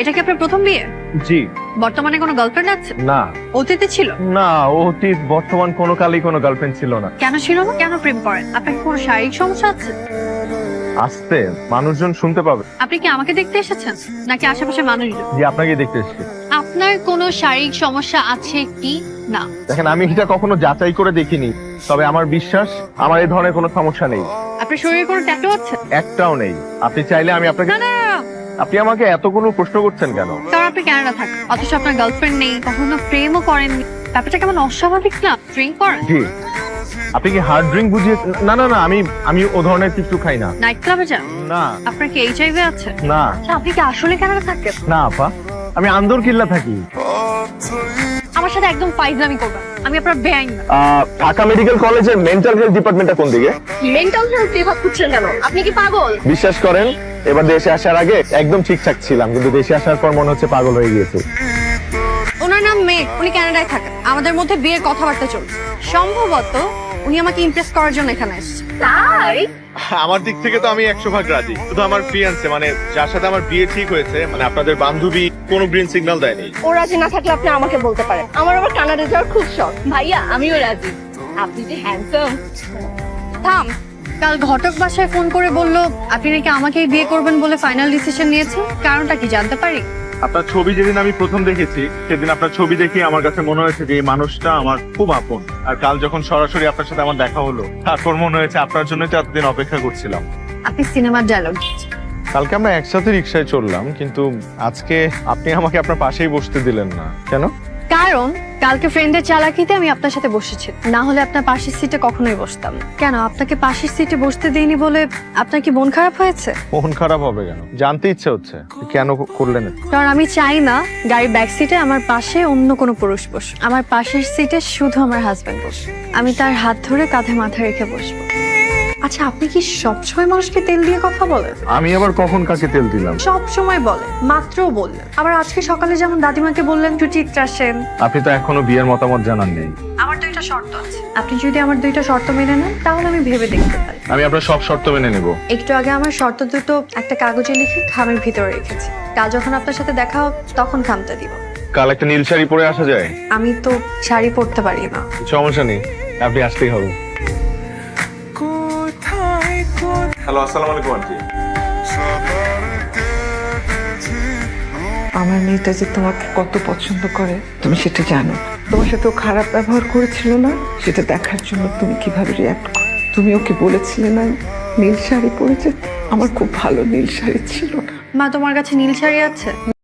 এটা কি আপনার প্রথম বিয়ে? জি বর্তমানে কোনো গার্লফ্রেন্ড আছে? না অতীতে ছিল? না, অতীত বর্তমান কোনো কালেই কোনো গার্লফ্রেন্ড ছিল না। কেন ছিল না? কেন প্রেম করেন? আপনার কি কোনো শারীরিক সমস্যা আছে? আসতে মানুষজন শুনতে পাবে। আপনি কি আমাকে দেখতে এসেছেন নাকি আশেপাশে মানুষজন? যে আপনাকে দেখতে এসেছি। আপনার কোনো শারীরিক সমস্যা আছে কি না? দেখেন, আমি এটা কখনো যাচাই করে দেখিনি, তবে আমার বিশ্বাস আমার এই ধরনের কোনো সমস্যা নেই। আপনার শরীরে কোনো ট্যাটু আছে? একটাও নেই। আপনি চাইলে আমি আপনাকে না না না, না। আপনি আমাকে এতগুলো প্রশ্ন করছেন কেন? কারণ আপনি কানাডা থাকেন, অথচ আপনার গার্লফ্রেন্ড নেই, কখনো প্রেমও করেননি। ব্যাপারটা কেমন অস্বাভাবিক না? ড্রিঙ্ক করেন? জি। আপনি কি হার্ড ড্রিঙ্ক বুঝিয়ে? না না না, আমি ও ধরনের কিছু খাই না। নাইট ক্লাবে যান? না আপনার কি এইচআইভি আছে? না আচ্ছা, আপনি কি আসলে কানাডা থাকেন? না আপা, আমি আন্দর কিল্লা থাকি। আমার সাথে একদম ফাইজলামি করবেন, আমি আপনার বেআইন না। ঢাকা মেডিকেল কলেজের মেন্টাল হেলথ ডিপার্টমেন্টটা কোন দিকে? মেন্টাল হেলথ বিভাগ খুঁজছেন কেন? আপনি কি পাগল? বিশ্বাস করেন, এবার দেশে আসার আগে একদম ঠিকঠাক ছিলাম, কিন্তু দেশে আসার পর মনে হচ্ছে পাগল হয়ে গিয়েছে। ওনার নাম মেঘ, উনি কানাডায় থাকেন। আমাদের মধ্যে বিয়ের কথাবার্তা চলছে। সম্ভবত উনি আমাকে ইমপ্রেস করার জন্য এখানে এসেছে। তাই আমার দিক থেকে তো আমি 100% রাজি, শুধু আমার ফিয়ান্সে মানে যার সাথে আমার বিয়ে ঠিক হয়েছে, মানে আপনাদের বান্ধবী কোনো গ্রিন সিগন্যাল দেয়নি। ও রাজি না থাকলে আপনি আমাকে বলতে পারেন, আমার আবার কানাডা যাওয়ার খুব শখ। ভাইয়া আমিও রাজি, আপনি যে হ্যান্ডসাম। থাম। কাল ঘটক বাসায় ফোন করে বলল আপনি নাকি আমাকেই বিয়ে করবেন বলে ফাইনাল ডিসিশন নিয়েছেন। কারণটা কি জানতে পারি? আপনার ছবি যেদিন আমি প্রথম দেখেছি, সেদিন আপনার ছবি দেখে আমার কাছে মনে হয়েছে যে এই মানুষটা আমার খুব আপন। আর কাল যখন সরাসরি আপনার সাথে আমার দেখা হলো, তারপর মনে হয়েছে আপনার জন্যই তো এতদিন অপেক্ষা করছিলাম। আপনি সিনেমার ডায়লগ। কালকে আমরা একসাথে রিক্সায় চললাম, কিন্তু আজকে আপনি আমাকে আপনার পাশেই বসতে দিলেন না কেন? কারণ কালকে ফ্রেন্ডের চালাকিতে আমি আপনার সাথে বসেছি, না হলে আপনার পাশের সিটে কখনোই বসতাম না। কেন আপনাকে পাশের সিটে বসতে দেইনি বলে আপনার কি মন খারাপ হয়েছে? মন খারাপ হবে কেন? জানতে ইচ্ছে হচ্ছে কেন করলেন। কারণ আমি চাই না গাড়ির ব্যাক সিটে আমার পাশে অন্য কোনো পুরুষ বসুক। আমার পাশের সিটে শুধু আমার হাজবেন্ড বসে, আমি তার হাত ধরে কাঁধে মাথা রেখে বসবো। আচ্ছা, আপনি কি সবসময় মানুষকে তেল দিয়ে কথা বলেন? আমি আবার কখন কাকে তেল দিলাম? সব সময় বলেন, মাত্রও বললেন। আবার আজকে সকালে যেমন দাদিমাকে বললেন সুচিত্রা সেন। আপনি তো এখনো বিয়ের মতামত জানান নেই। আমার দুইটা শর্ত আছে, আপনি যদি আমার দুইটা শর্ত মেনে নেন তাহলে আমি ভেবে দেখতে পারি। আমি আপনার সব শর্ত মেনে নেব। একটু আগে আমার শর্ত দুটো একটা কাগজে লিখে খামের ভিতরে রেখেছি। কাল যখন আপনার সাথে দেখা হোক তখন খামটা দিব। কাল একটা নীল শাড়ি পরে আসা যায়? আমি তো শাড়ি পরতে পারি না। সমস্যা নেই, আপনি আসতেই হবে। হ্যালো, আসসালামু আলাইকুম আন্টি। আমার মেয়েটা যে তোমাকে কত পছন্দ করে তুমি সেটা জানো। তোমার সাথে ও খারাপ ব্যবহার করেছিল না, সেটা দেখার জন্য তুমি কিভাবে রিয়াক্ট করো। তুমি ওকে বলেছিলে না নীল শাড়ি পরেছে? আমার খুব ভালো নীল শাড়ি ছিল না। মা, তোমার কাছে নীল শাড়ি আছে?